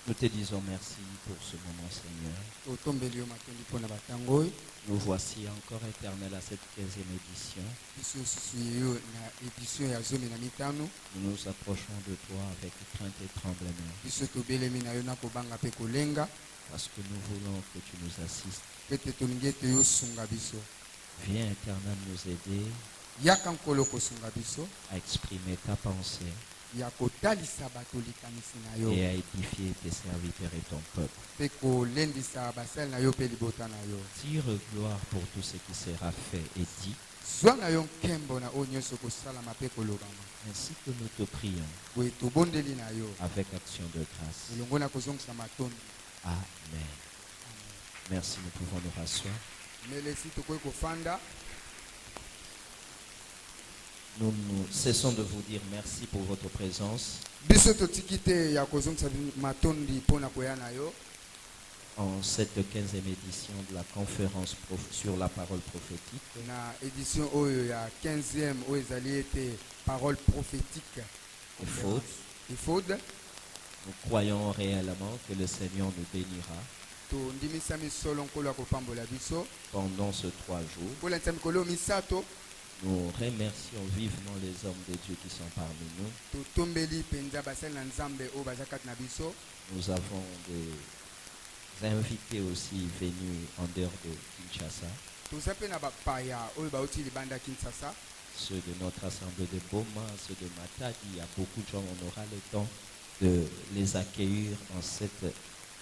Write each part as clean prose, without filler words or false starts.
Nous te disons merci pour ce moment, Seigneur. totombeli yo matondi mpo na batango oyo Nous voici encore éternels à cette 15e édition. biso susu yo na édition ya 15. Nous nous approchons de toi avec crainte et tremblement biso tobelemi na yo na kobanga mpe kolenga parce que nous voulons que tu nous assistes. pete tolingi ete yosunga biso. Viens, éternel, nous aider yaka nkolo kosunga biso à exprimer ta pensée ya kotalisa bato likanisi na yo et à édifier tes serviteurs et ton peuple. mpe kolendisa basali na yo mpe libota na yo. Tire gloire pour tout ce qui sera fait et dit, zwa na yo nkembo na oyo nyonso kosalama mpe kolobama. ainsi que nous te prions boye tobondeli na yo avec action de grâce. elongo na kozongisa matondi. Amen. Merci, nous pouvons nous rasseoir. melesi tokoki kofanda. Nous cessons de vous dire merci pour votre présence biso totiki te ya kozongisa matondi mpo na koya na yo en cette 15e édition de la conférence sur la parole prophétique. na édition oyo ya 15e oyo ezali ete parole prophétique efode. Nous croyons réellement que le Seigneur nous bénira tondimisami solo nkolo ya kopambola biso pendant ces 3 jours. kolandisa mikolo misato. Nous remercions vivement les hommes de Dieu qui sont parmi nous. totombeli mpenza basali na nzambe oyo baza kati na biso. Nous avons des invités aussi venus en dehors de Kinshasa, toza mpe na bapaya oyo bauti libanda Kinshasa. ceux de notre assemblée de Boma, ceux de Matadi. Il y a beaucoup de gens, on aura le temps de les accueillir en cette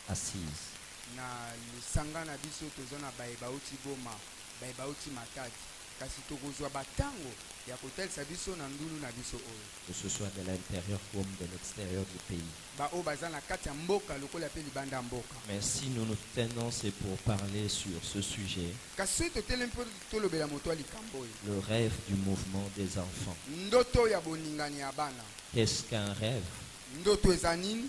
assise. na lisanga na biso toza na baye bauti Boma, baye bauti Matadi, kasi tokozwa batango ya kotalisa biso na ndulu na biso oyo Que ce soit de l'intérieur comme de l'extérieur du pays. baoyo baza na kati ya mboka lokola mpe libanda ya mboka. Mais si nous nous tenons, c'est pour parler sur ce sujet, kasi soki totelemi mpo tolobela moto ya likambo oyo le rêve du mouvement des enfants. ndoto ya boningani ya bana. Qu'est-ce qu'un rêve? ndoto eza nini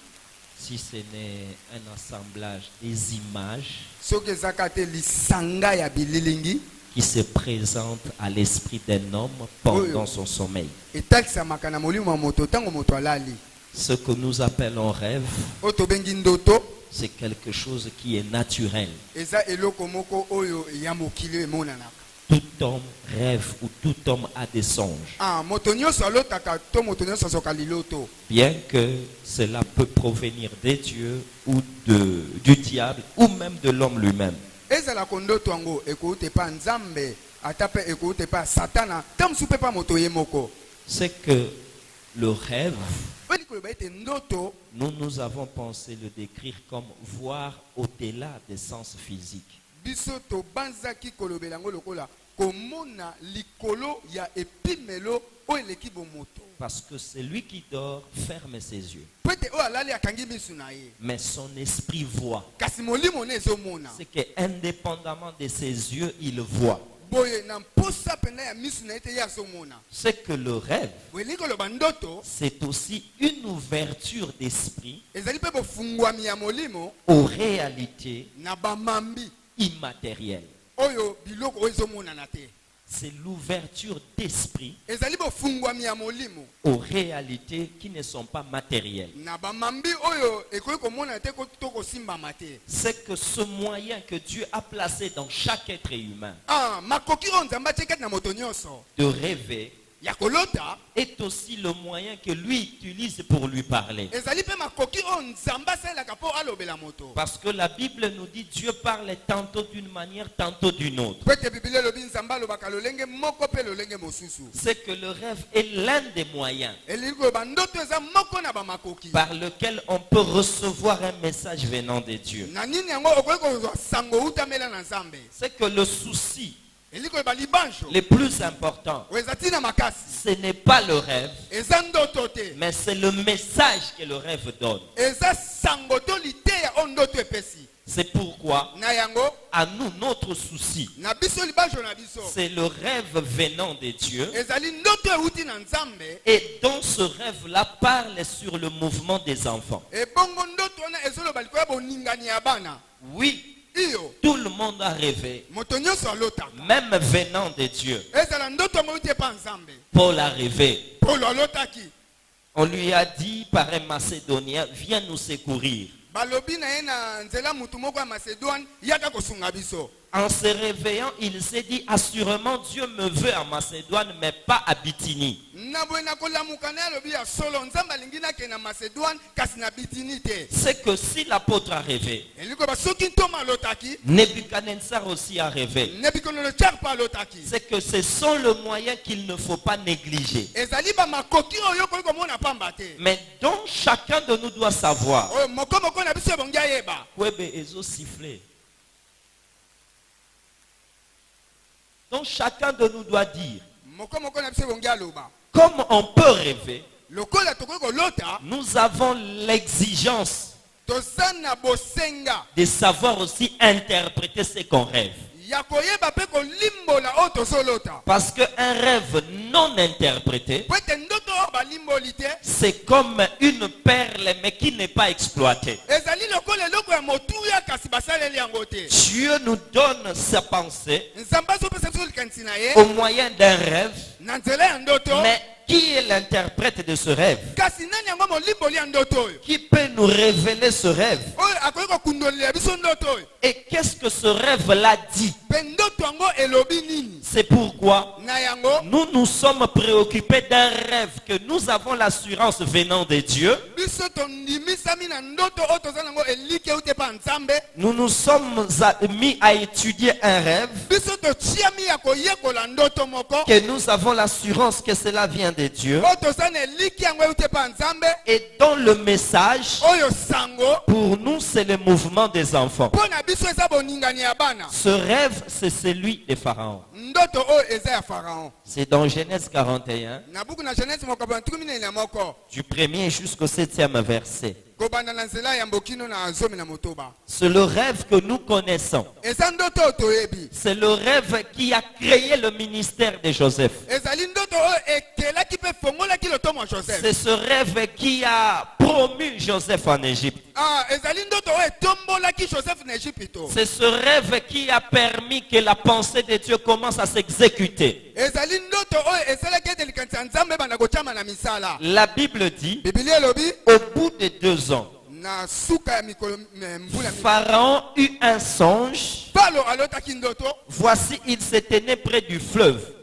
Si ce n'est un assemblage des images soki ezaka te lisanga ya bililingi qui se présentent à l'esprit d'un homme pendant son sommeil. etalisamaka na molimo ya moto ntango moto alali. Ce que nous appelons rêve, oyo tobengi ndoto c'est quelque chose qui est naturel. eza eloko moko oyo ya mokili emonanaka. Tout homme rêve ou tout homme a des songes. moto nyonso alotaka to moto nyonso azoka liloto. Bien que cela peut provenir des dieux ou du diable ou même de l'homme lui-même. ezalaka ndoto yango ekouta epa nzambe ata mpe ekouta epa satana ta mosusu mpe epa moto ye moko. C'est que le rêve, oyo likoloba ete ndoto nous avons pensé le décrire comme voir au-delà des sens physiques. biso tobanzaki kolobela yango lokola komona likolo ya epimelo oyo eleki bomoto. Parce que celui qui dort ferme ses yeux. po ete oyo alali akangi misu na ye Mais son esprit voit. kasi molimo ne ezomona. C'est qu'indépendamment de ses yeux, il voit. boye na mposa pena ya misu na ye te ye azomona. C'est que le rêve, boye elingi koloba ndoto c'est aussi une ouverture d'esprit ezali mpe bofungwami ya molimo aux réalités na bamambi immatérielles. oyo biloko oyo ezomonana te. C'est l'ouverture d'esprit ezali bofungwami ya molimo aux réalités qui ne sont pas matérielles. na bamambi oyo ekoki komona te to kosimbama te. C'est que ce moyen que Dieu a placé dans chaque être humain makoki oyo nzambe atie kati na moto nyonso de rêver ya kolota est aussi le moyen que lui utilise pour lui parler. ezali mpe makoki oyo nzambe asalelaka mpo alobela moto. Parce que la Bible nous dit Dieu parle tantôt d'une manière, tantôt d'une autre. po ete biblia elobi nzambe alobaka lolenge moko mpe lolenge mosusu. C'est que le rêve est l'un des moyens elingi koloba ndoto eza moko na bamakoki par lequel on peut recevoir un message venant de Dieu. na nini yango okoki kozwa sango utamela na nzambe. C'est que le souci elingi koloba libanjo le plus important, oyo eza ntina makasi ce n'est pas le rêve, eza ndoto te mais c'est le message que le rêve donne. eza sango to liteya oyo ndoto epesi. C'est pourquoi, na yango à nous, notre souci, na biso libanjo na biso c'est le rêve venant de Dieu. ezali ndoto euti na nzambe. Et dans ce rêve-là, parle sur le mouvement des enfants. ebongo ndoto wana ezoloba likolo ya boningani ya bana. Oui, iyo tout le monde a rêvé, moto nyonso alotaka même venant de Dieu. ezala ndoto yango euti epa nzambe. Paul a rêvé. polo alotaki On lui a dit par un Macédonien, viens nous secourir. balobi na ye na nzela mutu moko ya Macédoine yaka kosunga biso. En se réveillant, il s'est dit, assurément Dieu me veut à Macédoine, mais pas à Bithynie. C'est que si l'apôtre a rêvé, Nebuchadnezzar aussi a rêvé. C'est que ce sont le moyen qu'il ne faut pas négliger. Mais dont chacun de nous doit savoir. Kwebe ezo sifflé. Donc chacun de nous doit dire, comme on peut rêver, nous avons l'exigence de savoir aussi interpréter ce qu'on rêve. Parce qu'un rêve non interprété, c'est comme une perle mais qui n'est pas exploitée. Dieu nous donne sa pensée au moyen d'un rêve, mais qui est l'interprète de ce rêve? Qui peut nous révéler ce rêve? Et qu'est-ce que ce rêve-là dit? C'est pourquoi nous nous sommes préoccupés d'un rêve que nous avons l'assurance venant de Dieu. Nous nous sommes mis à étudier un rêve que nous avons l'assurance que cela vient de Dieu. Et dont le message pour nous c'est le mouvement des enfants. Ce rêve c'est celui de Pharaon. C'est dans Genèse 41 du 1er jusqu'au 7e verset. C'est le rêve que nous connaissons. C'est le rêve qui a créé le ministère de Joseph. C'est ce rêve qui a promu Joseph en Égypte. C'est ce rêve qui a permis que la pensée de Dieu commence à s'exécuter. La Bible dit, au bout de 2 ans, Pharaon eut un songe. Voici, il se tenait près du fleuve.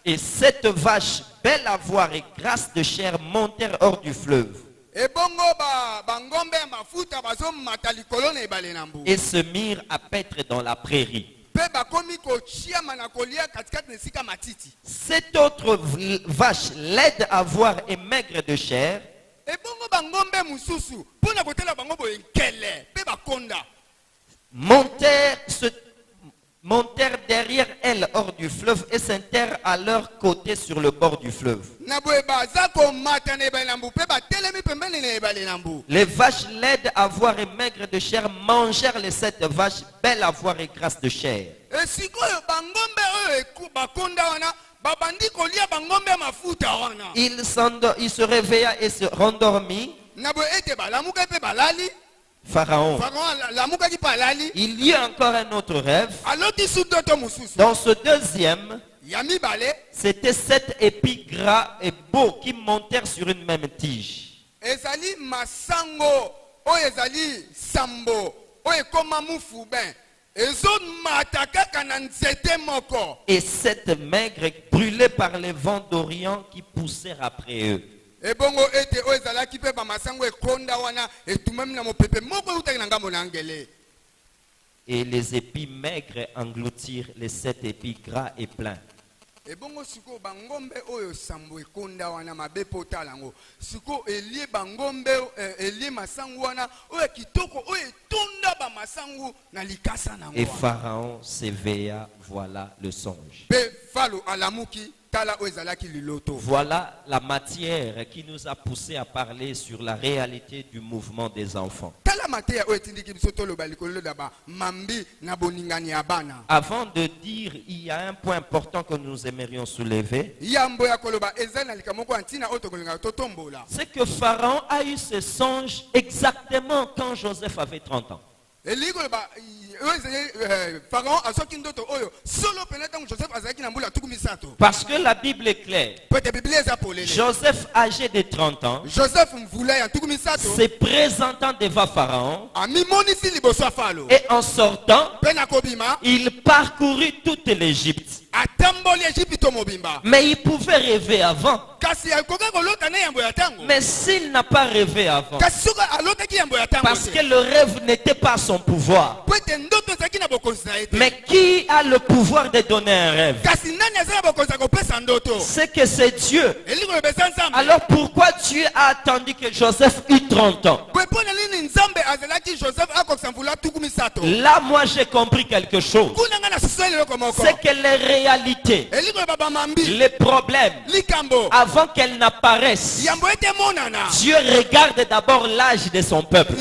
Et 7 vaches, belles à voir et grasses de chair, montèrent hors du fleuve. Et se mirent à paître dans la prairie. 7 autres vaches laides à voir et maigres de chair montèrent derrière elles hors du fleuve et s'interrent à leur côté sur le bord du fleuve. Les vaches laides à voir et maigres de chair mangèrent les 7 vaches belles à voir et grasses de chair. Il se réveilla et se rendormit. Pharaon. Il y a encore un autre rêve. Dans ce deuxième, c'était 7 épis gras et beaux qui montèrent sur une même tige. Et 7 maigres brûlés par les vents d'Orient qui poussèrent après eux. Et les épis maigres engloutirent les 7 épis gras et pleins. Et Pharaon s'éveilla, voilà le songe. Voilà la matière qui nous a poussé à parler sur la réalité du mouvement des enfants. Avant de dire, il y a un point important que nous aimerions soulever. C'est que Pharaon a eu ce songe exactement quand Joseph avait 30 ans. Parce que la Bible est claire. Joseph, âgé de 30 ans, se présentant devant Pharaon, et en sortant, il parcourut toute l'Égypte. Mais il pouvait rêver avant. Mais s'il n'a pas rêvé avant, parce que le rêve n'était pas son pouvoir. Mais qui a le pouvoir de donner un rêve? C'est que c'est Dieu. Alors pourquoi Dieu a attendu que Joseph eut 30 ans? Là, moi j'ai compris quelque chose. C'est que les réalités, les problèmes, avant qu'elles n'apparaissent, Dieu regarde d'abord l'âge de son peuple.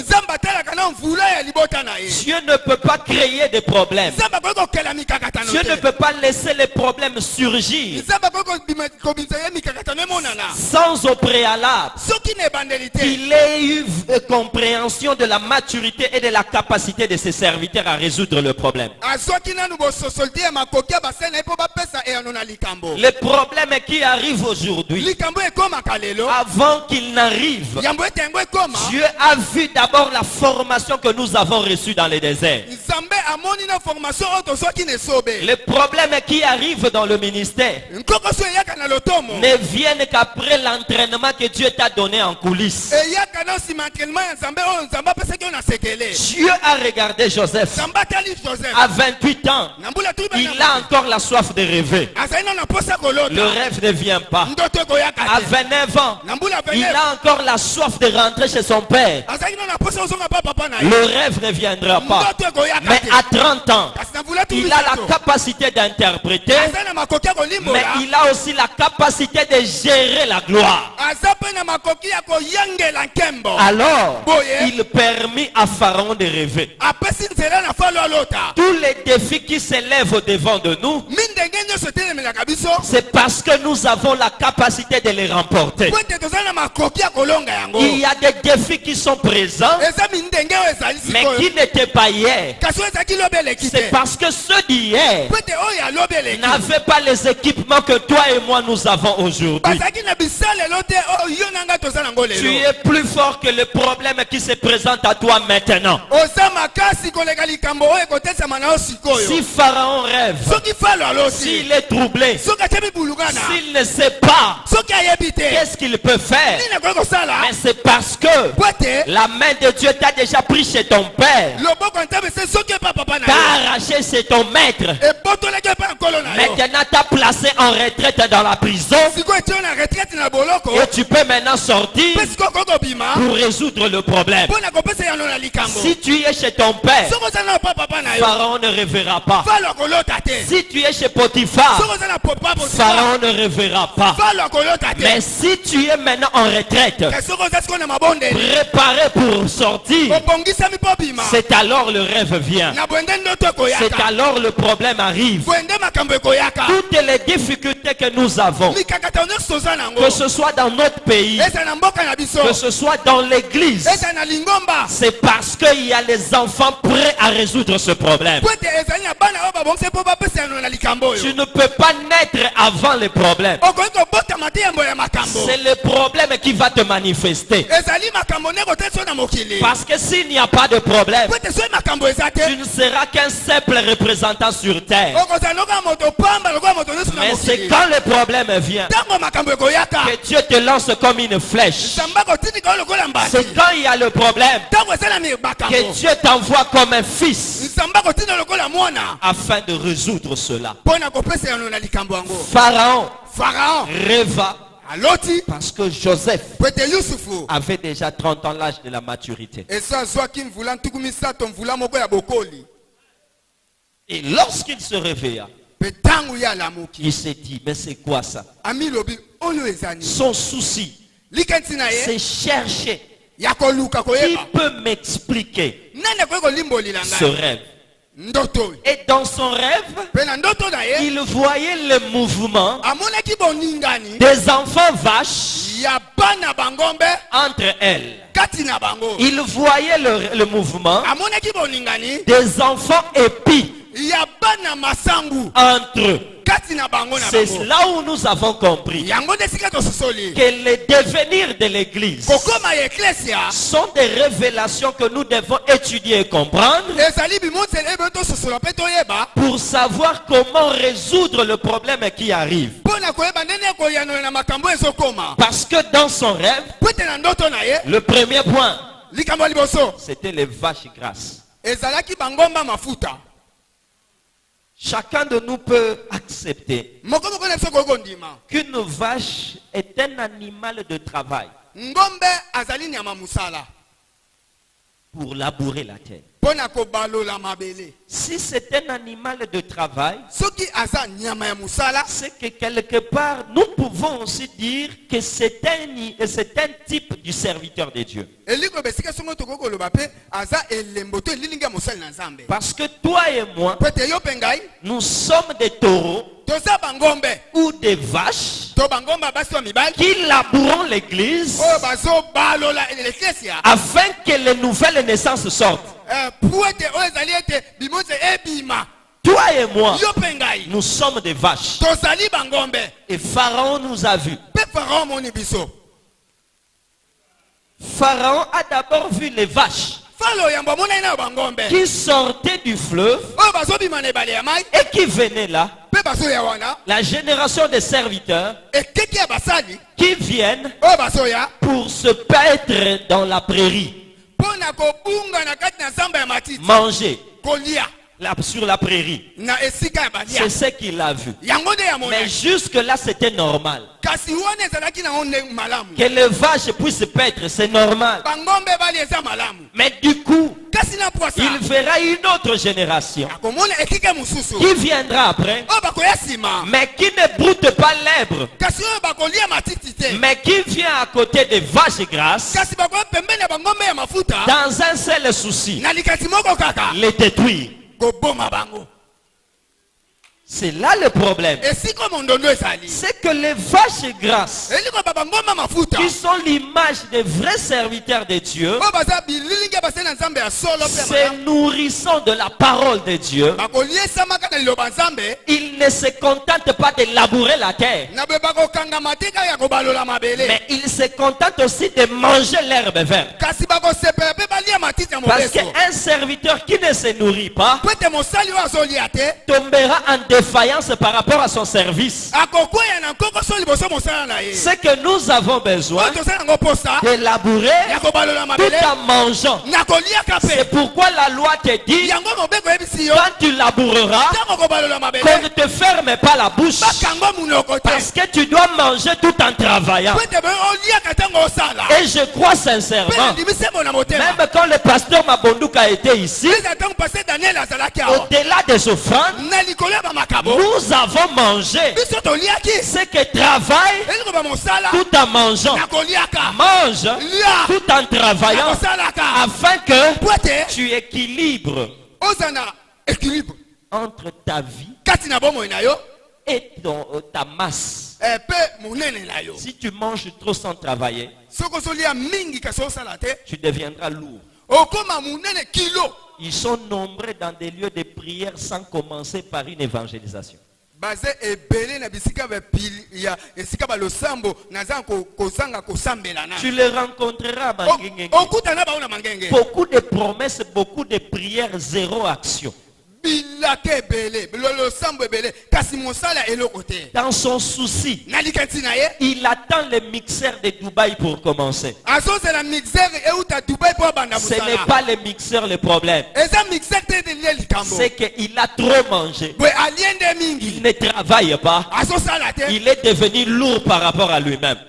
Dieu ne peut pas créer des problèmes. Dieu ne peut pas laisser les problèmes surgir sans au préalable qu'il ait eu compréhension de la maturité et de la capacité de ses serviteurs à résoudre le problème. Les problèmes qui arrivent aujourd'hui, avant qu'ils n'arrivent, Dieu a vu d'abord la formation que nous avons reçue dans les déserts. Les problèmes qui arrivent dans le ministère ne viennent qu'après l'entraînement que Dieu t'a donné en coulisses. Dieu a regardé Joseph. À 28 ans, il a encore la soif de rêver. Le rêve ne vient pas. À 29 ans, il a encore la soif de rentrer chez son père. Le rêve ne viendra pas. Mais à 30 ans, il a la capacité d'interpréter, mais il a aussi la capacité de gérer la gloire. Alors, il permit à Pharaon de rêver. Tous les défis qui s'élèvent devant de nous, c'est parce que nous avons la capacité de les remporter. Il y a des défis qui sont présents, mais qui n'étaient pas hier. C'est parce que ceux d'hier n'avaient pas les équipements que toi et moi nous avons aujourd'hui. Tu es plus fort que le problème qui se présente à toi maintenant. Si Pharaon rêve, s'il est troublé, s'il ne sait pas qu'est-ce qu'il peut faire, mais c'est parce que la main de Dieu t'a déjà pris chez ton père, t'a arraché chez ton maître, maintenant t'a placé en retraite dans la prison, et tu peux maintenant sortir pour résoudre le problème. Si tu es chez ton père, Pharaon ne rêvera pas. Si tu es chez Potiphar, Pharaon ne rêvera pas. Mais si tu es maintenant en retraite, préparé pour sortir, c'est alors le rêve vient. C'est alors le problème arrive. Toutes les difficultés que nous avons, que ce soit dans notre pays, que ce soit dans l'église, c'est parce qu'il y a les enfants prêts à résoudre ce problème. Tu ne peux pas naître avant les problèmes. C'est le problème qui va te manifester. Parce que s'il n'y a pas de problème, tu ne seras qu'un simple représentant sur terre. Mais c'est quand le problème vient que Dieu te lance comme une flèche. C'est quand il y a le problème que Dieu t'envoie comme un fils afin de résoudre cela. Pharaon rêva parce que Joseph avait déjà 30 ans, l'âge de la maturité. Et lorsqu'il se réveilla, il s'est dit, mais c'est quoi ça? Son souci, c'est chercher qui peut m'expliquer ce rêve. Et dans son rêve, il voyait le mouvement des enfants vaches entre elles. Il voyait le mouvement des enfants épis entre eux. C'est là où nous avons compris que les devenirs de l'église sont des révélations que nous devons étudier et comprendre pour savoir comment résoudre le problème qui arrive. Parce que dans son rêve, le premier point, c'était les vaches grasses. Chacun de nous peut accepter qu'une vache est un animal de travail pour labourer la terre. Si c'est un animal de travail, c'est que quelque part, nous pouvons aussi dire que c'est un type du serviteur de Dieu. Parce que toi et moi, nous sommes des taureaux ou des vaches qui labourent l'église afin que les nouvelles naissances sortent. Toi et moi, nous sommes des vaches. Et Pharaon nous a vus. Pharaon a d'abord vu les vaches qui sortaient du fleuve et qui venaient là. La génération des serviteurs qui viennent pour se paître dans la prairie. Manger sur la prairie. C'est ce qu'il a vu. Mais jusque là c'était normal. Que les vaches puissent paître, c'est normal. Mais du coup, il verra une autre génération qui viendra après, mais qui ne broute pas l'herbe, mais qui vient à côté des vaches grasses dans un seul souci: les détruire. C'est là le problème. C'est que les vaches grasses, qui sont l'image des vrais serviteurs de Dieu, se nourrissant de la parole de Dieu, ils ne se contentent pas de labourer la terre, mais ils se contentent aussi de manger l'herbe verte. Parce qu'un serviteur qui ne se nourrit pas tombera en défaillance par rapport à son service. C'est que nous avons besoin de labourer tout en mangeant. C'est pourquoi la loi te dit, quand tu laboureras, qu'on ne te ferme pas la bouche, parce que tu dois manger tout en travaillant. Et je crois sincèrement, même quand le pasteur Mabondouka était ici, au-delà des offrandes, nous avons mangé. C'est que travaille tout en mangeant, mange tout en travaillant, afin que tu équilibres entre ta vie et ta masse. Si tu manges trop sans travailler, tu deviendras lourd. Ils sont nombreux dans des lieux de prière sans commencer par une évangélisation. Tu les rencontreras. Beaucoup de promesses, beaucoup de prières, zéro action. Dans son souci, il attend le mixeur de Dubaï pour commencer. Ce n'est pas le mixeur le problème. C'est qu'il a trop mangé. Il ne travaille pas. Il est devenu lourd par rapport à lui-même.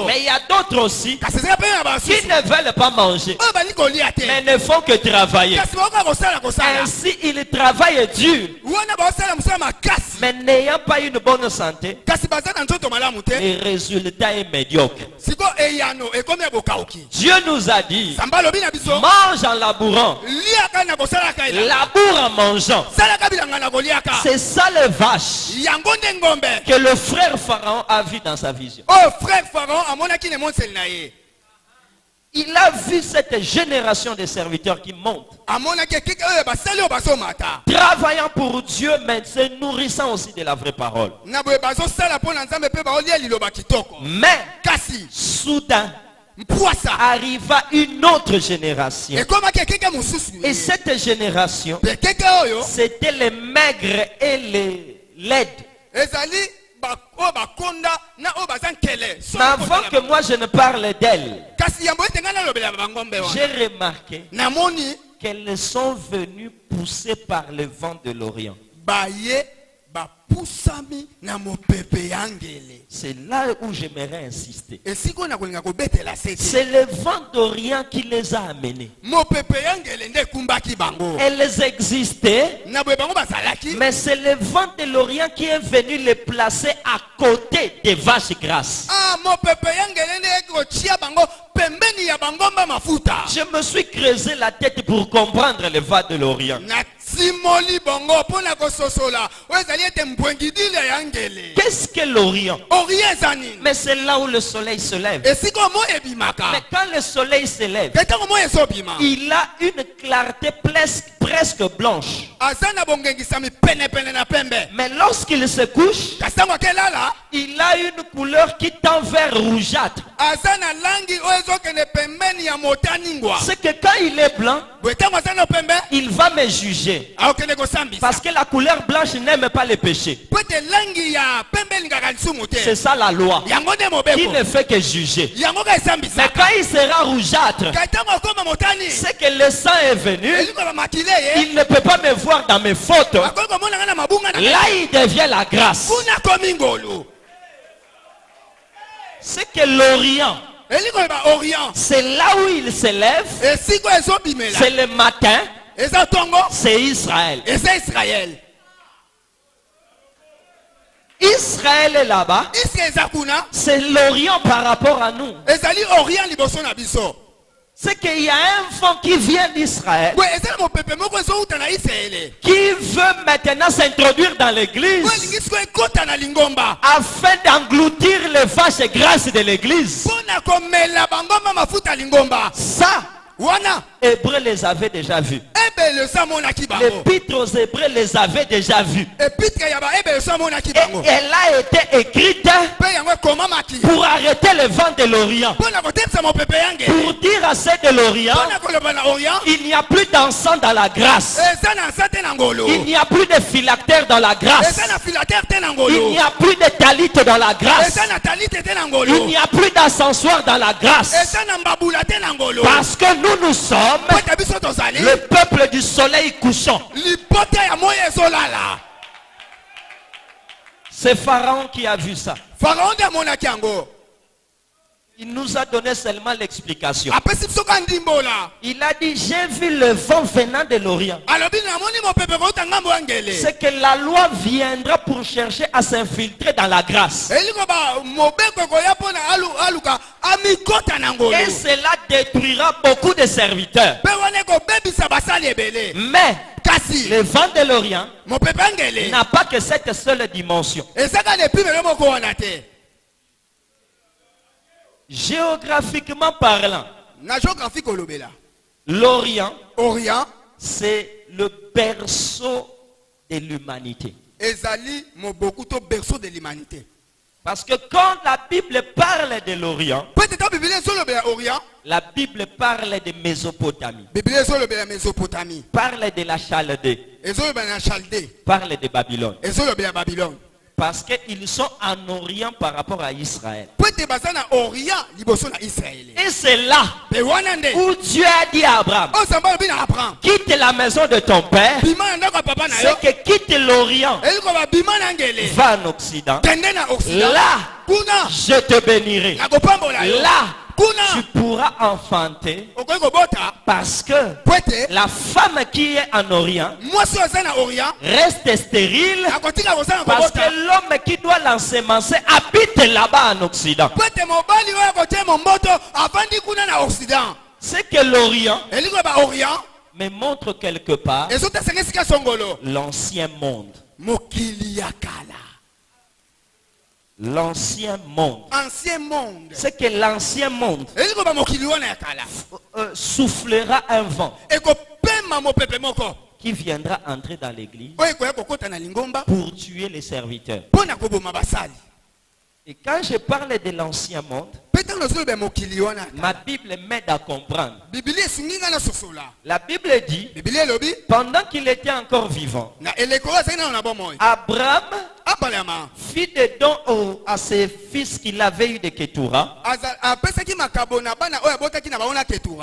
Mais il y a d'autres aussi qui ne veulent pas manger, mais ne font que travailler. Ainsi, il travaille dur, mais n'ayant pas une bonne santé, le résultat est médiocre. Dieu nous a dit, mange en labourant, laboure en mangeant. C'est ça le vache que le frère Pharaon a vu dans sa vision. Il a vu cette génération de serviteurs qui monte. Travaillant pour Dieu, mais se nourrissant aussi de la vraie parole. Mais, soudain, arriva une autre génération. Et cette génération, c'était les maigres et les laides. Mais avant que moi je ne parle d'elles, j'ai remarqué qu'elles sont venues poussées par le vent de l'Orient. C'est là où j'aimerais insister. C'est le vent d'Orient qui les a amenés. Elles existaient, mais c'est le vent de l'Orient qui est venu les placer à côté des vaches grasses. Je me suis creusé la tête pour comprendre le vent de l'Orient. Qu'est-ce que l'Orient? Mais c'est là où le soleil se lève. Mais quand le soleil se lève, il a une clarté presque blanche. Mais lorsqu'il se couche, il a une couleur qui tend vers rougeâtre. C'est que quand il est blanc, il va me juger. Parce que la couleur blanche n'aime pas le péché. C'est ça la loi. Qui ne fait que juger. Mais quand il sera rougeâtre, c'est que le sang est venu. Il ne peut pas me voir dans mes fautes. Là il devient la grâce. C'est que l'Orient, c'est là où il se lève. C'est le matin. C'est Israël. Israël est là-bas. C'est l'Orient par rapport à nous. C'est qu'il y a un vent qui vient d'Israël, qui veut maintenant s'introduire dans l'église afin d'engloutir les vaches grasses de l'église. Ça, Hébreux les avait déjà vus. L'épître aux Hébreux les avait déjà vus. Et elle a été écrite pour arrêter le vent de l'Orient. Pour dire à ceux de l'Orient, il n'y a plus d'encens dans la grâce. Il n'y a plus de phylactère dans la grâce. Il n'y a plus de talit dans la grâce. Il n'y a plus d'ascensoir dans la grâce. Parce que nous sommes le peuple du soleil couchant. C'est Pharaon qui a vu ça. Il nous a donné seulement l'explication. Il a dit, j'ai vu le vent venant de l'Orient. C'est que la loi viendra pour chercher à s'infiltrer dans la grâce. Et cela détruira beaucoup de serviteurs. Mais le vent de l'Orient n'a pas que cette seule dimension. Géographiquement parlant, l'Orient, c'est le berceau de l'humanité. Parce que quand la Bible parle de l'Orient, la Bible parle de Mésopotamie, parle de la Chaldée, parle de Babylone. Parce qu'ils sont en Orient par rapport à Israël. Et c'est là où Dieu a dit à Abraham, quitte la maison de ton père. C'est que quitte l'Orient, va en Occident. Là, je te bénirai. Là, tu pourras enfanter, parce que la femme qui est en Orient reste stérile, parce que l'homme qui doit l'ensemencer habite là-bas en Occident. C'est que l'Orient me montre quelque part l'ancien monde. L'ancien monde. Ancien monde. C'est que l'ancien monde soufflera un vent qui viendra entrer dans l'église pour tuer les serviteurs. Et quand je parle de l'ancien monde, ma Bible m'aide à comprendre. La Bible dit, pendant qu'il était encore vivant, Abraham fit des dons à ses fils qu'il avait eu de Ketura.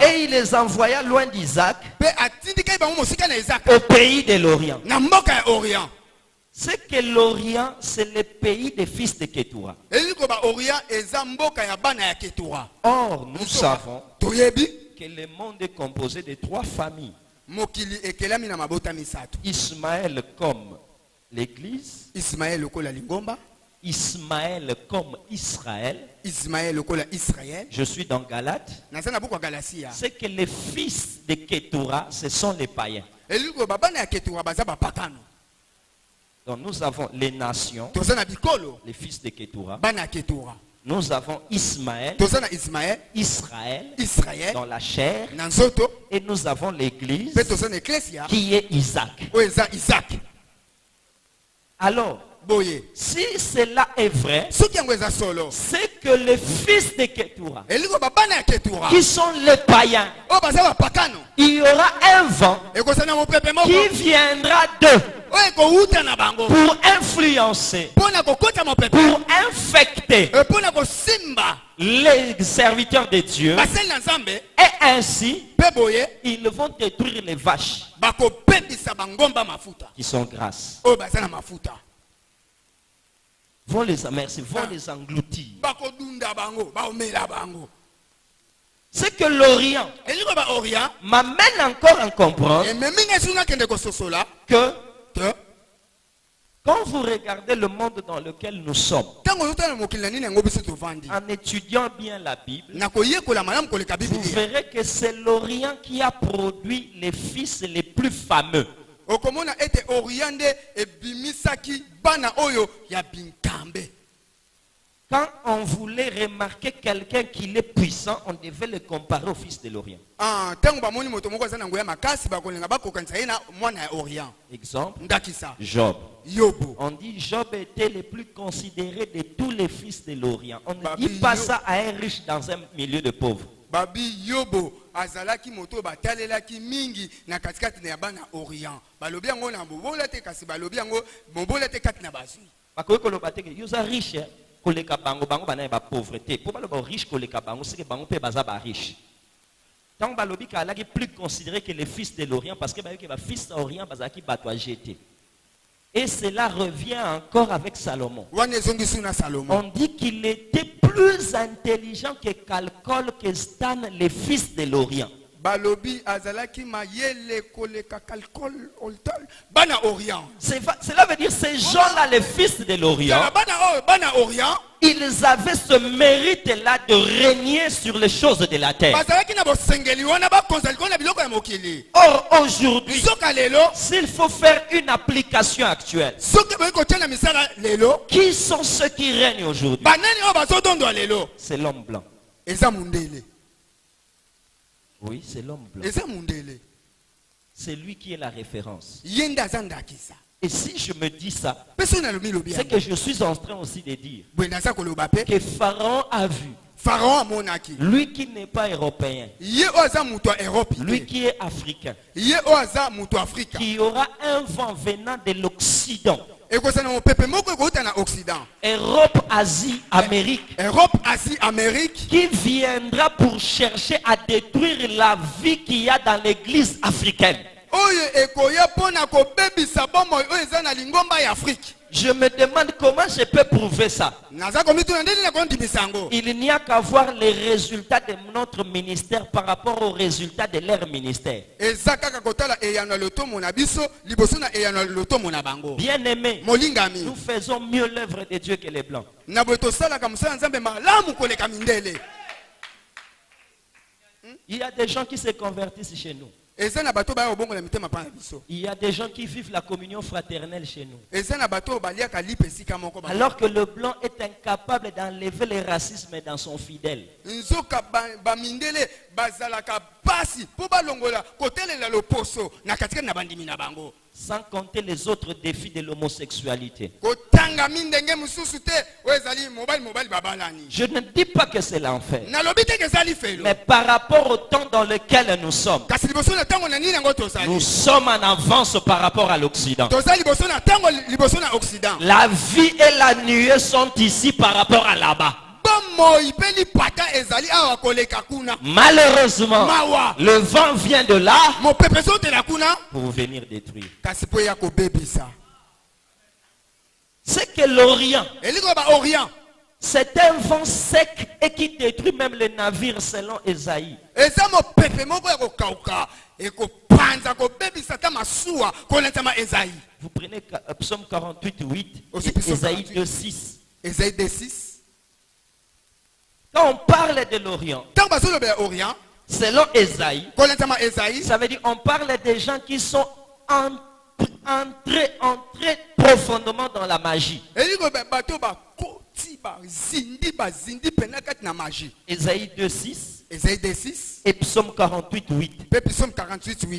Et il les envoya loin d'Isaac, au pays de l'Orient. C'est que l'Orient, c'est le pays des fils de Ketura. Or, nous savons que le monde est composé de 3 familles. Ismaël comme l'Église, Ismaël comme Israël. Je suis dans Galate. C'est que les fils de Ketura, ce sont les païens. Donc nous avons les nations, les fils de Ketura. Nous avons Ismaël, Israël dans la chair. Et nous avons l'église qui est Isaac. Alors, si cela est vrai, c'est que les fils de Ketura, qui sont les païens, il y aura un vent qui viendra d'eux pour influencer, pour infecter les serviteurs de Dieu. Et ainsi, ils vont détruire les vaches qui sont grasses. Vont les engloutir. C'est que l'Orient m'amène encore à comprendre que quand vous regardez le monde dans lequel nous sommes, en étudiant bien la Bible, vous verrez que c'est l'Orient qui a produit les fils les plus fameux. Quand on voulait remarquer quelqu'un qui est puissant, on devait le comparer au fils de l'Orient. Exemple, Job. On dit Job était le plus considéré de tous les fils de l'Orient. On ne dit pas ça à un riche dans un milieu de pauvres. Riche. Koleka bango bango bana ba pauvreté pour ba riche koleka bango c'est que bango pe baza ba riche tant ba lobi ka laki plus considéré que les fils de l'Orient parce que ba que ba fils d'Orient baza ki bato a jeté. Et cela revient encore avec Salomon. On dit qu'il était plus intelligent que Calcol, que Stan, les fils de l'Orient. Cela veut dire ces gens-là, les fils de l'Orient, ils avaient ce mérite-là de régner sur les choses de la terre. Or, aujourd'hui, s'il faut faire une application actuelle, qui sont ceux qui règnent aujourd'hui? C'est l'homme blanc. Oui, c'est l'homme blanc. C'est lui qui est la référence. Et si je me dis ça, c'est que je suis en train aussi de dire que Pharaon a vu. Lui qui n'est pas européen, lui qui est africain, qu'il y aura un vent venant de l'Occident. Europe, Asie, Amérique, qui viendra pour chercher à détruire la vie qu'il y a dans l'église africaine. Je me demande comment je peux prouver ça. Il n'y a qu'à voir les résultats de notre ministère par rapport aux résultats de leur ministère. Bien aimé, nous faisons mieux l'œuvre de Dieu que les blancs. Il y a des gens qui se convertissent chez nous. Il y a des gens qui vivent la communion fraternelle chez nous. Alors que le blanc est incapable d'enlever le racisme dans son fidèle. Sans compter les autres défis de l'homosexualité. Je ne dis pas que c'est l'enfer. Mais par rapport au temps dans lequel nous sommes, nous sommes en avance par rapport à l'Occident. La vie et la nuée sont ici par rapport à là-bas. Malheureusement, le vent vient de là pour venir détruire. C'est que l'Orient, c'est un vent sec et qui détruit même les navires selon Esaïe. Vous prenez Psaume 48, 8, Esaïe 2, 6. Esaïe 2, 6. Quand on parle de l'Orient, selon Esaïe, ça veut dire on parle des gens qui sont entrés profondément dans la magie. Esaïe 2, 6. Et Psaume 48, 8.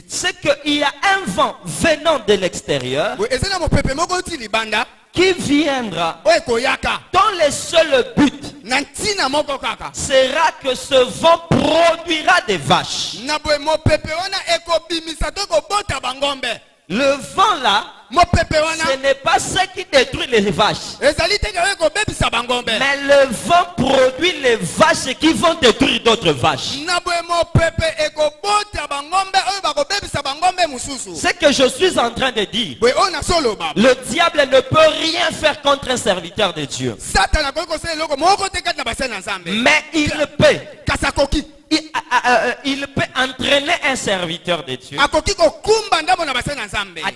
C'est qu'il y a un vent venant de l'extérieur qui viendra dans le seul but sera que ce vent produira des vaches. Le vent là, ce n'est pas ce qui détruit les vaches. Mais le vent produit les vaches qui vont détruire d'autres vaches. Ce que je suis en train de dire, le diable ne peut rien faire contre un serviteur de Dieu. Mais il peut entraîner un serviteur de Dieu à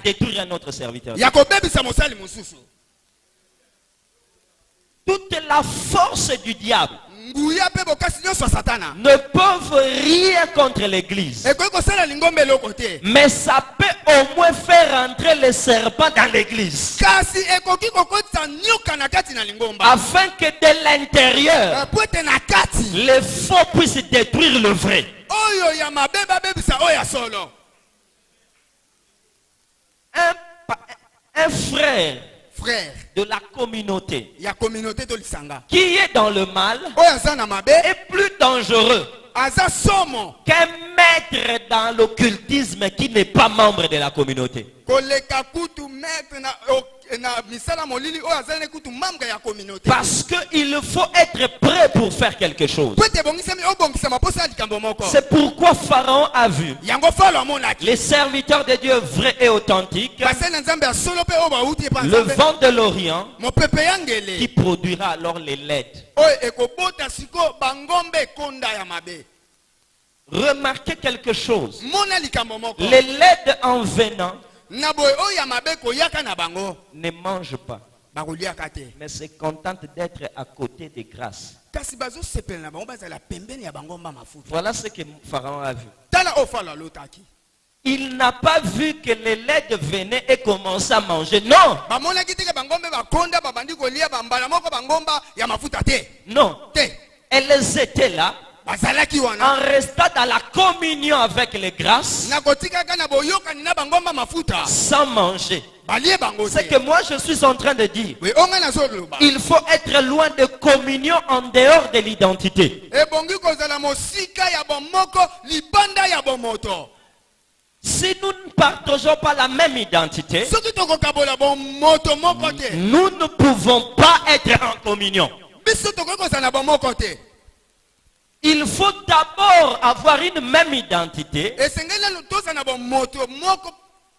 détruire un autre serviteur. Toute la force du diable ne peuvent rien contre l'église. Mais ça peut au moins faire entrer les serpents dans l'église. Afin que de l'intérieur, les faux puissent détruire le vrai. Un frère de la communauté qui est dans le mal est plus dangereux qu'un maître dans l'occultisme qui n'est pas membre de la communauté. Parce qu'il faut être prêt pour faire quelque chose. C'est pourquoi Pharaon a vu les serviteurs de Dieu vrais et authentiques, le vent de l'Orient qui produira alors les laides. Remarquez quelque chose. Les laides en venant ne mangent pas, mais se contentent d'être à côté des grâces. Voilà ce que Pharaon a vu. Il n'a pas vu que les laides venaient et commençaient à manger. Non. Non. Elles étaient là en restant dans la communion avec les grâces sans manger. C'est que moi je suis en train de dire, il faut être loin de communion en dehors de l'identité. Si nous ne partageons pas la même identité, nous ne pouvons pas être en communion. Il faut d'abord avoir une même identité.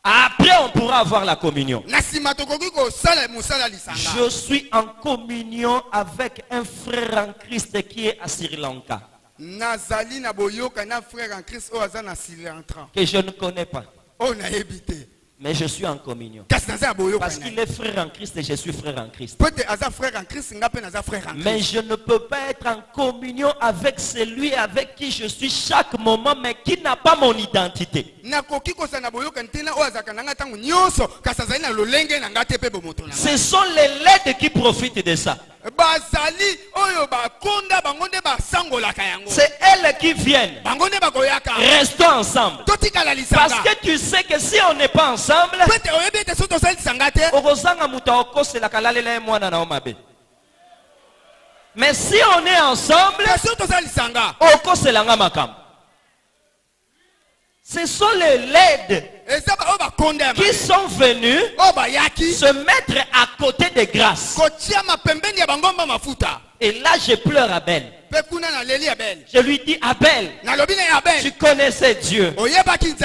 Après, on pourra avoir la communion. Je suis en communion avec un frère en Christ qui est à Sri Lanka, que je ne connais pas. Mais je suis en communion. Parce qu'il est frère en Christ et je suis frère en Christ. Mais je ne peux pas être en communion avec celui avec qui je suis chaque moment, mais qui n'a pas mon identité. Ce sont les laides qui profitent de ça. C'est elles qui viennent. Restons ensemble. Parce que tu sais que si on n'est pas ensemble, mais si on est ensemble, ce sont les laides qui sont venus se mettre à côté de grâce. Et là, je pleure Abel. Je lui dis, Abel, tu connaissais Dieu.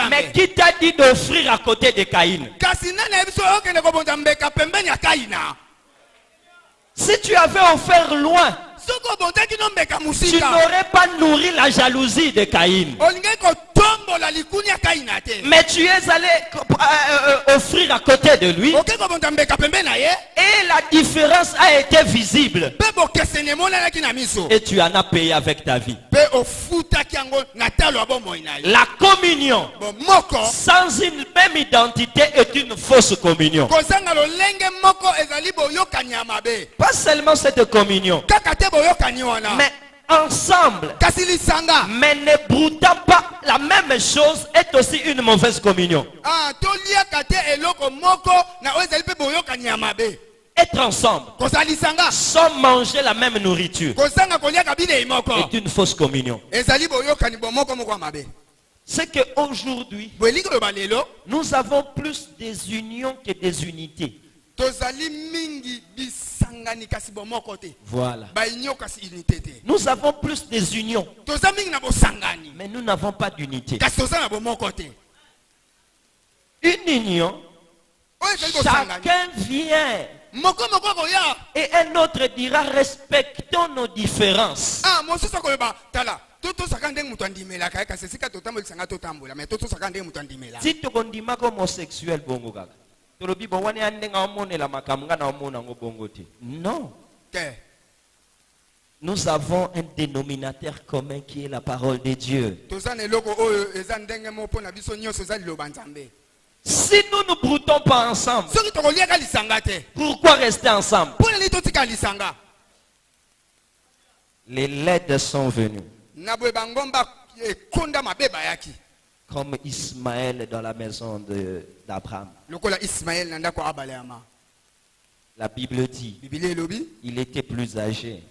Mais qui t'a dit d'offrir à côté de Caïn? Si tu avais offert loin, tu n'aurais pas nourri la jalousie de Caïn. Mais tu es allé offrir à côté de lui. Et la différence a été visible. Et tu en as payé avec ta vie. La communion sans une même identité est une fausse communion. Pas seulement cette communion, mais ensemble, mais ne broutant pas la même chose est aussi une mauvaise communion. Être ensemble sans manger la même nourriture est une fausse communion. C'est qu'aujourd'hui, nous avons plus des unions que des unités. Voilà. Nous avons plus des unions, mais nous n'avons pas d'unité. Une union, chacun vient et un autre dira respectons nos différences. Si tu condiments homosexuel, non. Nous avons un dénominateur commun qui est la parole de Dieu. Si nous ne broutons pas ensemble, pourquoi rester ensemble? Les laides sont venus. Comme Ismaël dans la maison d'Abraham. La Bible dit, il était plus âgé.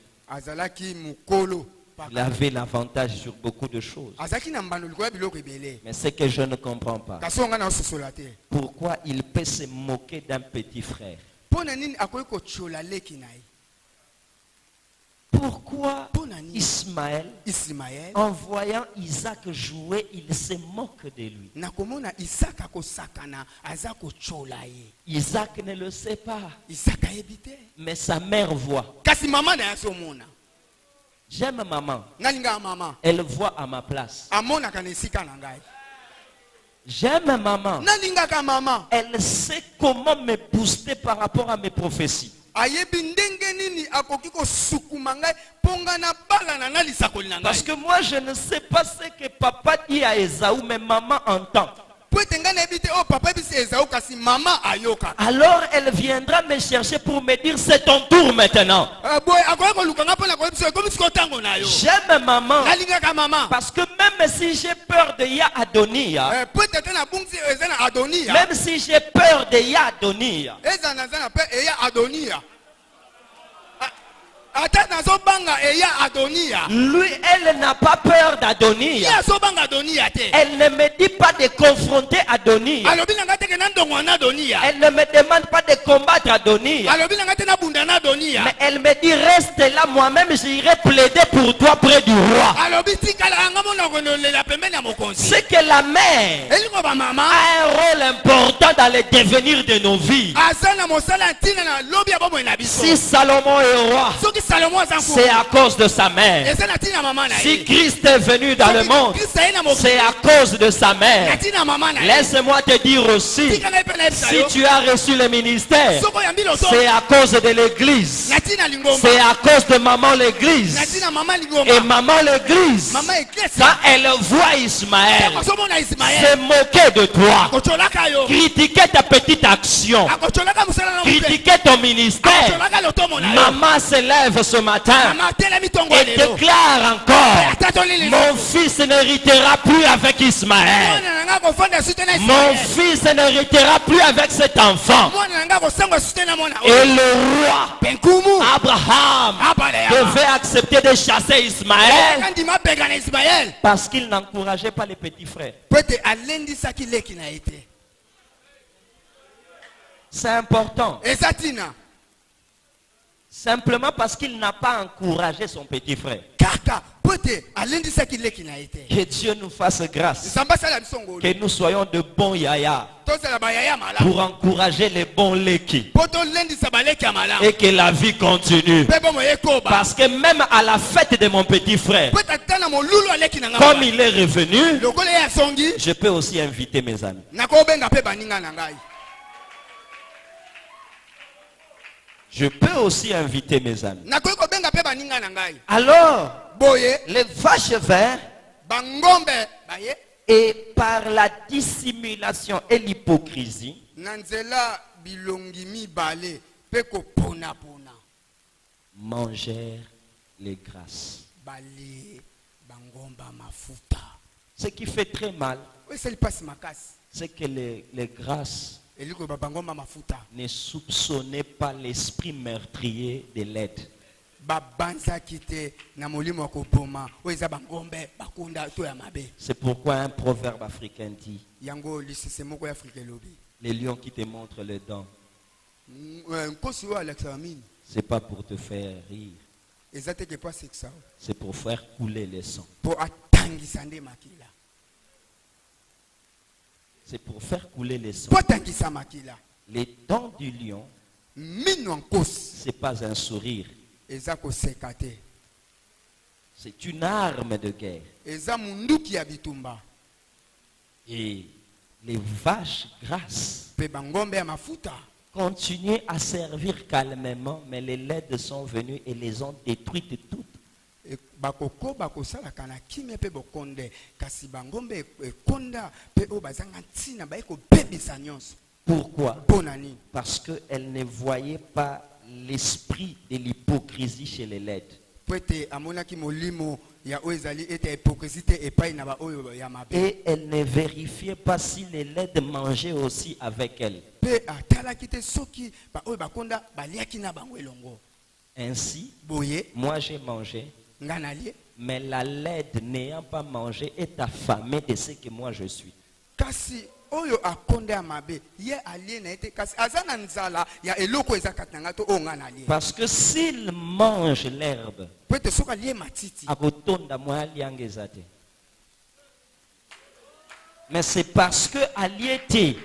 Il avait l'avantage sur beaucoup de choses. Mais ce que je ne comprends pas, pourquoi il peut se moquer d'un petit frère? Pourquoi Ismaël, en voyant Isaac jouer, il se moque de lui? Isaac ne le sait pas, mais sa mère voit. J'aime maman. Elle voit à ma place. J'aime maman. Elle sait comment me booster par rapport à mes prophéties. Parce que moi je ne sais pas ce que papa dit à Esaü, mais maman entend. Alors elle viendra me chercher pour me dire c'est ton tour maintenant. J'aime maman. Parce que même si j'ai peur de Ya Adonia, même si j'ai peur de Ya Adonia, lui, elle n'a pas peur d'Adonia. Elle ne me dit pas de confronter Adonia. Elle ne me demande pas de combattre Adonia. Mais elle me dit reste là, moi-même j'irai plaider pour toi près du roi. C'est que la mère a un rôle important dans le devenir de nos vies. Si Salomon est roi, c'est à cause de sa mère. Si Christ est venu dans le monde, c'est à cause de sa mère. Laisse-moi te dire aussi, si tu as reçu le ministère, c'est à cause de l'église. C'est à cause de maman l'église. Et maman l'église, quand elle voit Ismaël se moquer de toi, critiquer ta petite action, critiquer ton ministère, maman se lève ce matin et déclare encore: mon fils n'héritera plus avec Ismaël. Mon fils n'héritera plus avec cet enfant. Et le roi Abraham devait accepter de chasser Ismaël parce qu'il n'encourageait pas les petits frères. C'est important. Simplement parce qu'il n'a pas encouragé son petit frère. Que Dieu nous fasse grâce. Que nous soyons de bons yaya pour encourager les bons leki. Et que la vie continue. Parce que même à la fête de mon petit frère, comme il est revenu, je peux aussi inviter mes amis. Je peux aussi inviter mes amis. Alors, les vaches verts, et par la dissimulation et l'hypocrisie, mangèrent les grâces. Ce qui fait très mal, c'est que les grâces ne soupçonnaient pas l'esprit meurtrier de l'aide. C'est pourquoi un proverbe africain dit: les lions qui te montrent les dents, c'est pas pour te faire rire, c'est pour faire couler le sang. C'est pour faire couler le sang. Les dents du lion, c'est pas un sourire, c'est une arme de guerre. Et les vaches grasses continuaient à servir calmement, mais les laides sont venues et les ont détruites toutes. Pourquoi? Parce qu'elle ne voyait pas l'esprit de l'hypocrisie chez les laides. Et elle ne vérifiait pas si les laides mangeaient aussi avec elle. Ainsi, moi j'ai mangé, mais la laide n'ayant pas mangé est affamée de ce que moi je suis. Parce que s'il mange l'herbe, mais c'est parce que aliete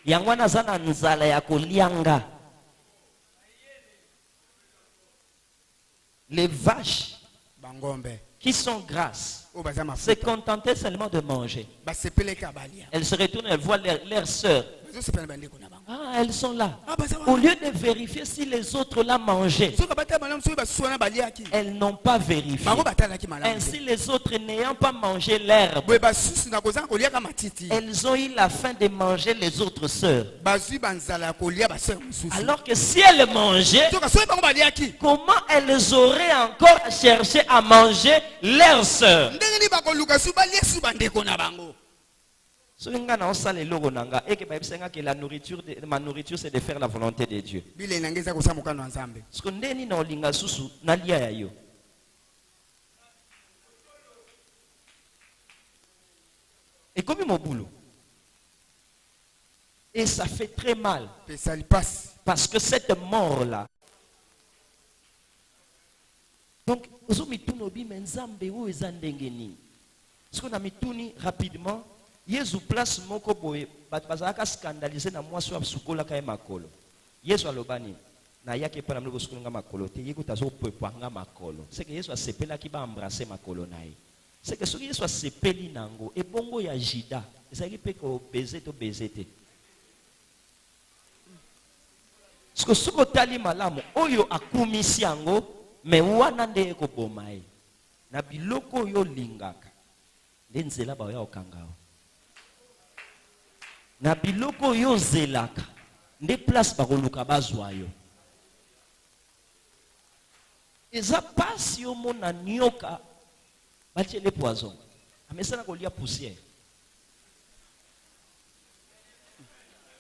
yangwana zana nzala ya kolianga. Les vaches qui sont grasses se contentaient seulement de manger. Elles se retournent, elles voient leurs sœurs. Ah, elles sont là. Au lieu de vérifier si les autres l'ont mangé, elles n'ont pas vérifié. Ainsi, les autres n'ayant pas mangé l'herbe, elles ont eu la faim de manger les autres sœurs. Alors que si elles mangeaient, comment elles auraient encore cherché à manger leurs sœurs? La nourriture, ma nourriture, c'est de faire la volonté de Dieu. Et comme mon boulot. Et ça fait très mal. Parce que cette mort-là. Donc, ce qu'on a mis tout rapidement. Yesu place moko boye bat bazaka scandaliser na mwasi wa sukola kay makolo. Yesu alobani na yaki pa na mloko sukulunga makolo te yeko tazo pepanga makolo c'est que Yesu asepela ki ba embrasser makolo na ye c'est que soki Yesu asepeli nango ebongo ya Jida ezaki pe ko baiser to baiser te siko soko tali malamu oyo akumisi yango me wana nde ekoboma ye na biloko oyo lingaka nde nzela ba ya okangao na biloko oyo zelaka nde place bakoluka bazwa yo eza pasi yo mona nyoka batie le poison amesana kolia poussière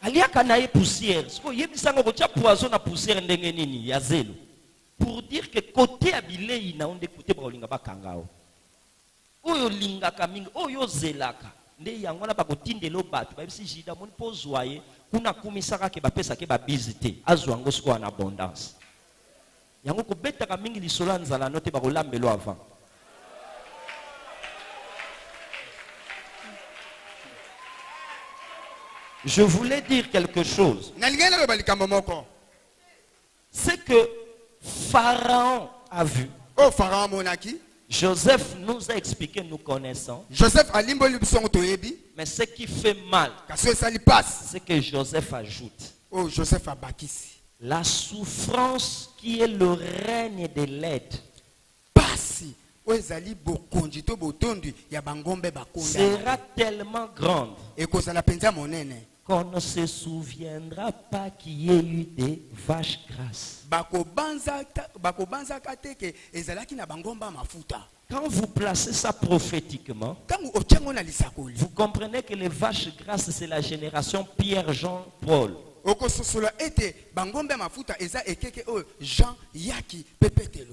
aliaka na ye poussière siko yebisango kotia poison na poussière ndenge nini ya zelo pour dire que côté abilei na onde côté bakolinga bakangao oyo lingaka mingi oyo zelaka nde yango na bakotindela bato babisi Jida moni pozwa ye kuna kumisaka ke bapesa ke babizi te azwa ngo siko en abondance yango kobetaka mingi lisolo nzala note bakolambelo avant je voulais dire quelque chose c'est que Pharaon a vu oh Pharaon monaki Joseph nous a expliqué, nous connaissons. Joseph mais ce qui fait mal, c'est que Joseph ajoute. Oh, Joseph a bâti. La souffrance qui est le règne de l'aide sera tellement grande qu'on ne se souviendra pas qu'il y ait eu des vaches grasses. Quand vous placez ça prophétiquement, vous comprenez que les vaches grasses, c'est la génération Pierre, Jean, Paul.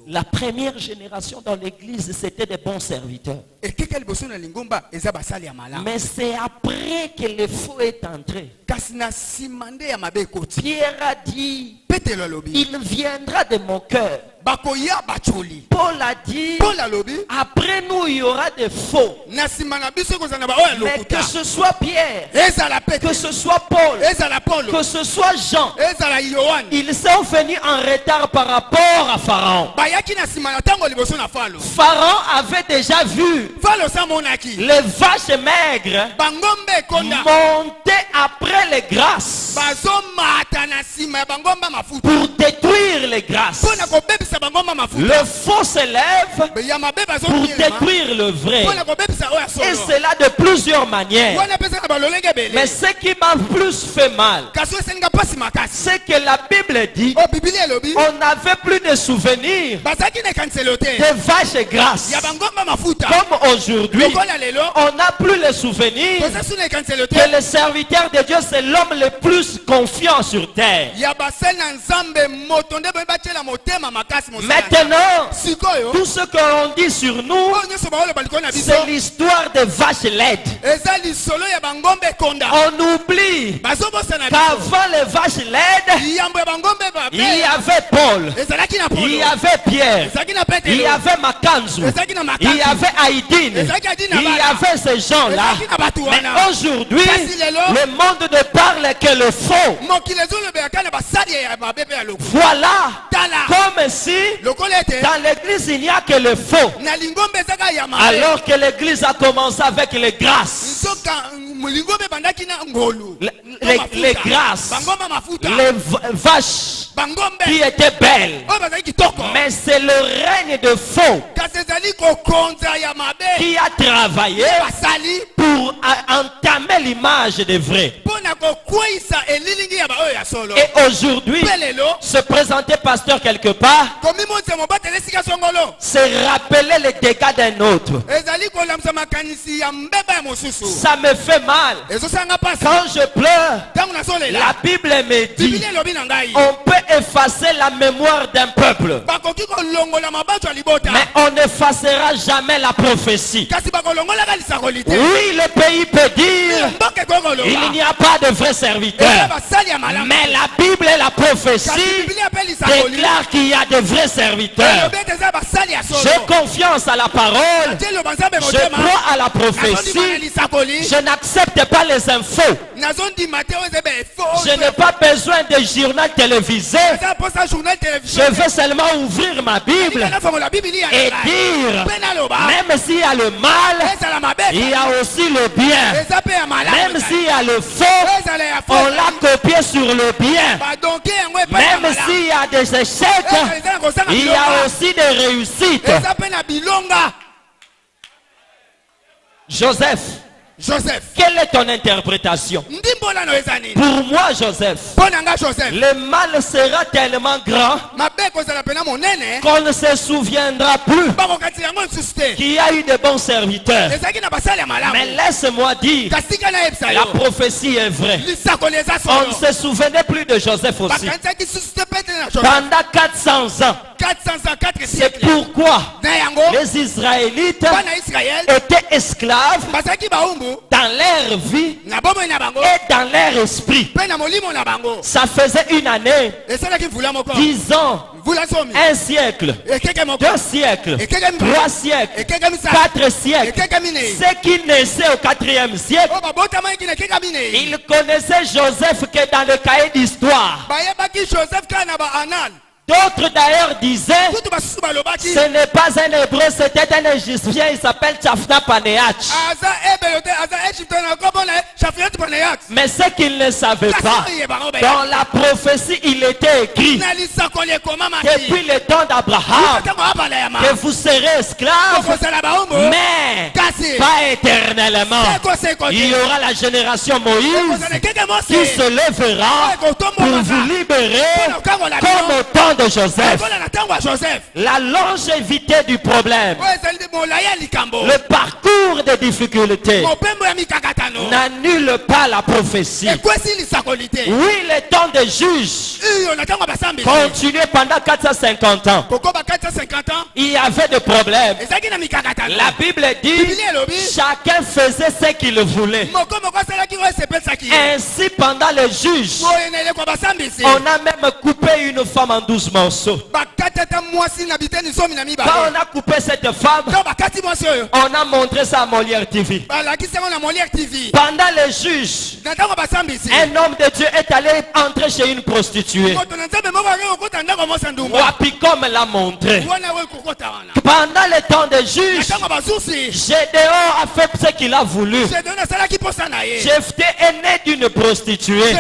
La première génération dans l'église, c'était des bons serviteurs. Mais c'est après que le faux est entré. Pierre a dit, il viendra de mon cœur. Paul a dit, après nous il y aura des faux. Mais que ce soit Pierre, que ce soit Paul, que ce soit Jean, ils sont venus en retard par rapport à Pharaon. Pharaon avait déjà vu les vaches maigres monter après les grasses pour détruire les grasses. Le faux s'élève pour détruire le vrai. Et cela de plusieurs manières. Mais ce qui m'a plus fait mal, c'est que la Bible dit on n'avait plus de souvenirs des vaches grasses. Comme aujourd'hui, on n'a plus le souvenir que le serviteur de Dieu, c'est l'homme le plus confiant sur terre. Maintenant, tout ce qu'on dit sur nous, c'est l'histoire des vaches laides. On oublie qu'avant les vaches laides, il y avait Paul, il y avait Pierre, il y avait Makanzu, il y avait Haïdine, il y avait ces gens-là. Mais aujourd'hui, le monde ne parle que le faux. Voilà, comme si dans l'église il n'y a que le faux, alors que l'église a commencé avec les grâces. Les grâces, les vaches qui étaient belles. Mais c'est le règne de faux qui a travaillé pour entamer l'image des vrais. Et aujourd'hui, se présenter pasteur quelque part, c'est rappeler les dégâts d'un autre. Ça me fait mal. Quand je pleure, la Bible me dit on peut effacer la mémoire d'un peuple, mais on n'effacera jamais la prophétie. Oui, le pays peut dire il n'y a pas de de vrais serviteurs. Mais la Bible et la prophétie déclarent qu'il y a de vrais serviteurs. J'ai confiance à la parole. Je crois à la prophétie. Je n'accepte pas les infos. Je n'ai pas besoin de journal télévisé. Je veux seulement ouvrir ma Bible et dire, même s'il y a le mal, il y a aussi le bien. Même s'il y a le faux, on l'a copié sur le bien. Même s'il y a des échecs, il y a aussi des réussites. Joseph, quelle est ton interprétation? Pour moi, Joseph, le mal sera tellement grand qu'on ne se souviendra plus qu'il y a eu de bons serviteurs. Mais laisse-moi dire, la prophétie est vraie. On ne se souvenait plus de Joseph aussi. Pendant 400 ans, c'est pourquoi les Israélites étaient esclaves dans leur vie et dans leur esprit. Ça faisait une année, 10 ans, un siècle, 2 siècles, 3 siècles, 4 siècles. Ceux qui naissaient au 4e siècle, ils connaissaient Joseph que dans le cahier d'histoire. D'autres d'ailleurs disaient, ce n'est pas un hébreu, c'était un égyptien, il s'appelle Tchaphna Panéach. Mais ce qu'ils ne savaient pas, dans la prophétie il était écrit, depuis le temps d'Abraham, que vous serez esclaves, mais pas éternellement. Il y aura la génération Moïse qui se lèvera pour vous libérer comme au temps de Joseph. La longévité du problème, le parcours des difficultés n'annule pas la prophétie. Oui, le temps des juges continuait pendant 450 ans. Il y avait des problèmes. La Bible dit, chacun faisait ce qu'il voulait. Ainsi, pendant les juges, on a même coupé une femme en 12 morceaux. Quand on a coupé cette femme, on a montré ça à Molière TV. Pendant les juges, un homme de Dieu est allé entrer chez une prostituée. Wapicom l'a montré. Pendant le temps des juges, Gédéon a fait ce qu'il a voulu. Jephthé est né d'une prostituée.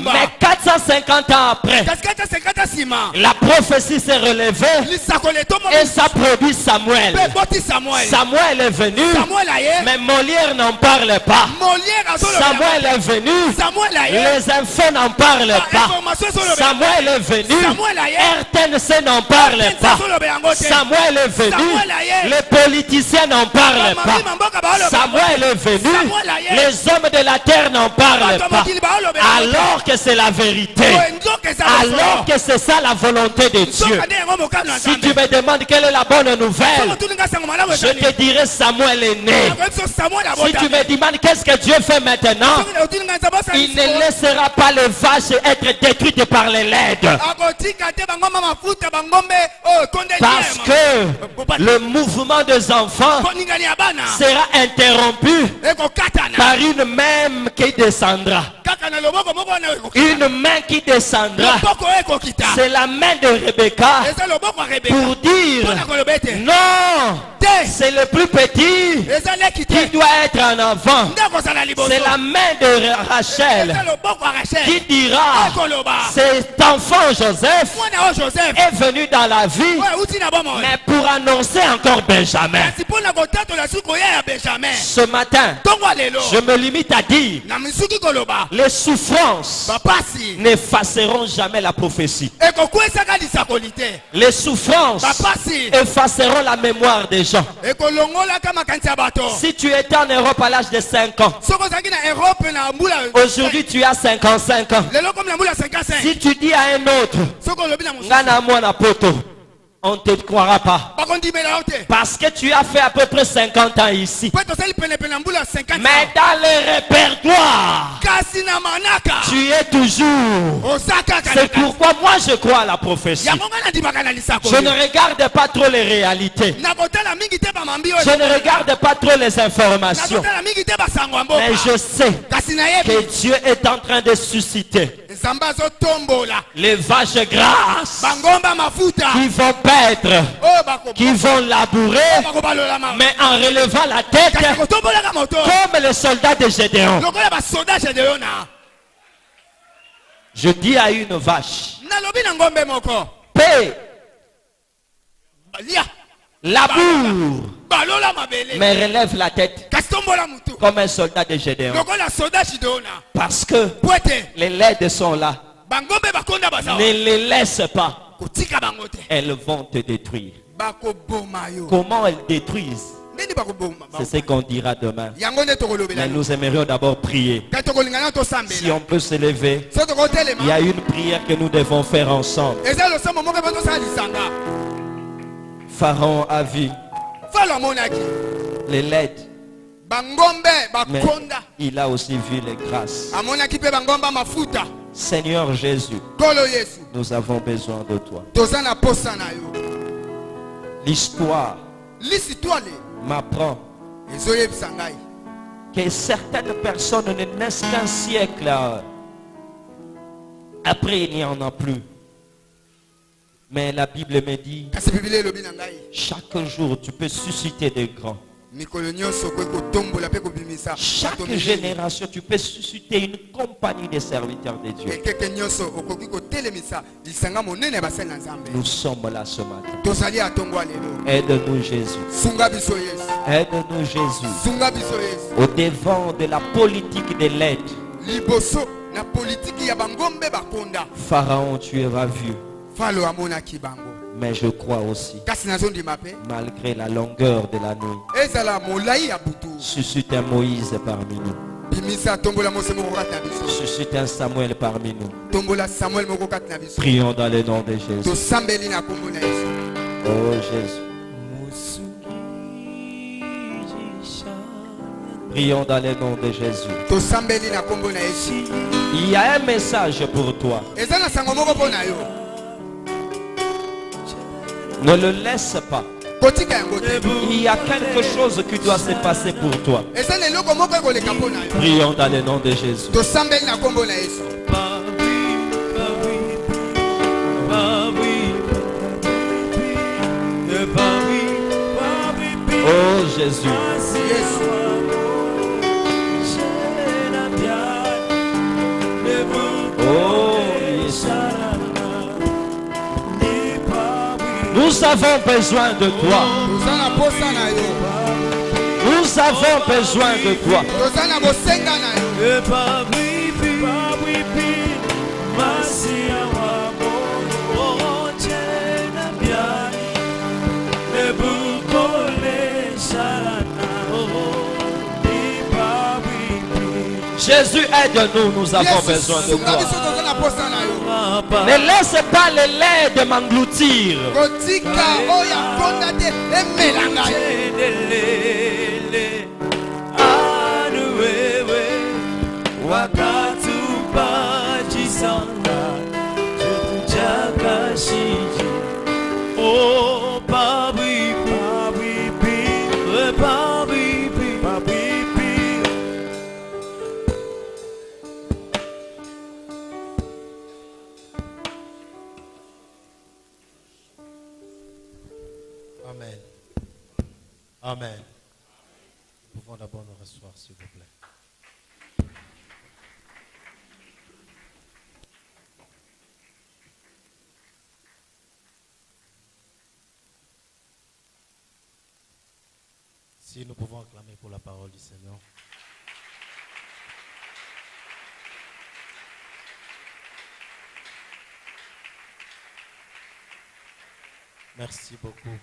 Mais 450 ans après, la prophétie s'est relevée et ça produit Samuel. Samuel est venu, mais Molière n'en parle pas. Samuel est venu, les infos n'en parlent pas. Samuel est venu, RTNC n'en parle pas. Samuel est venu, les politiciens n'en parlent pas. Samuel est venu, les hommes de la terre n'en parlent pas. Alors que c'est la vérité, alors que c'est ça la volonté de Dieu. Si tu me demandes quelle est la bonne nouvelle, je te dirai Samuel est né. Si tu me demandes qu'est-ce que Dieu fait maintenant, il ne laissera pas les vaches être détruites par les laides. Parce que le mouvement des enfants sera interrompu par une main qui descendra. Une main qui descendra. C'est la main de Rebecca pour dire non, c'est le plus petit qui doit être en avant. C'est la main de Rachel qui dira cet enfant Joseph est venu dans la vie, mais pour annoncer encore Benjamin. Ce matin, je me limite à dire, les souffrances n'effaceront jamais la prophétie. Les souffrances effaceront la mémoire des gens. Si tu étais en Europe à l'âge de 5 ans, aujourd'hui tu as 55 ans. Si tu dis à un autre, Ngana mwana poto, On ne te croira pas. Parce que tu as fait à peu près 50 ans ici. Mais dans le répertoire, tu es toujours. C'est pourquoi moi je crois à la prophétie. Je ne regarde pas trop les réalités. Je ne regarde pas trop les informations. Mais je sais que Dieu est en train de susciter les vaches grasses qui vont paître, qui vont labourer, mais en relevant la tête comme les soldats de Gédéon. Je dis à une vache, paix, laboure, mais relève la tête comme un soldat de Gédéon. Parce que les laides sont là. Ne les laisse pas. Elles vont te détruire. Comment elles détruisent? C'est ce qu'on dira demain. Mais nous aimerions d'abord prier. Si on peut se lever, il y a une prière que nous devons faire ensemble. Pharaon a vu les laides, mais il a aussi vu les grâces. Seigneur Jésus, nous avons besoin de toi. L'histoire m'apprend que certaines personnes ne naissent qu'un siècle après, il n'y en a plus. Mais la Bible me dit, chaque jour tu peux susciter des grands. Chaque génération tu peux susciter une compagnie de serviteurs de Dieu. Nous sommes là ce matin. Aide-nous Jésus. Aide-nous Jésus. Au devant de la politique de l'aide. Pharaon, tu es ravi. Mais je crois aussi, malgré la longueur de la nuit, suscite un Moïse parmi nous. Suscite un Samuel parmi nous. Prions dans le nom de Jésus. Oh Jésus. Prions dans le nom de Jésus. Il y a un message pour toi. Ne le laisse pas. Il y a quelque chose qui doit se passer pour toi. Prions dans le nom de Jésus. Oh Jésus. Oh Jésus. Nous avons besoin de toi. Nous avons besoin de toi. Jésus, aide-nous, nous avons besoin de toi. Ne laisse pas les laits m'engloutir. Amen. Amen. Nous pouvons d'abord nous rasseoir, s'il vous plaît. Si nous pouvons acclamer pour la parole du Seigneur. Merci beaucoup.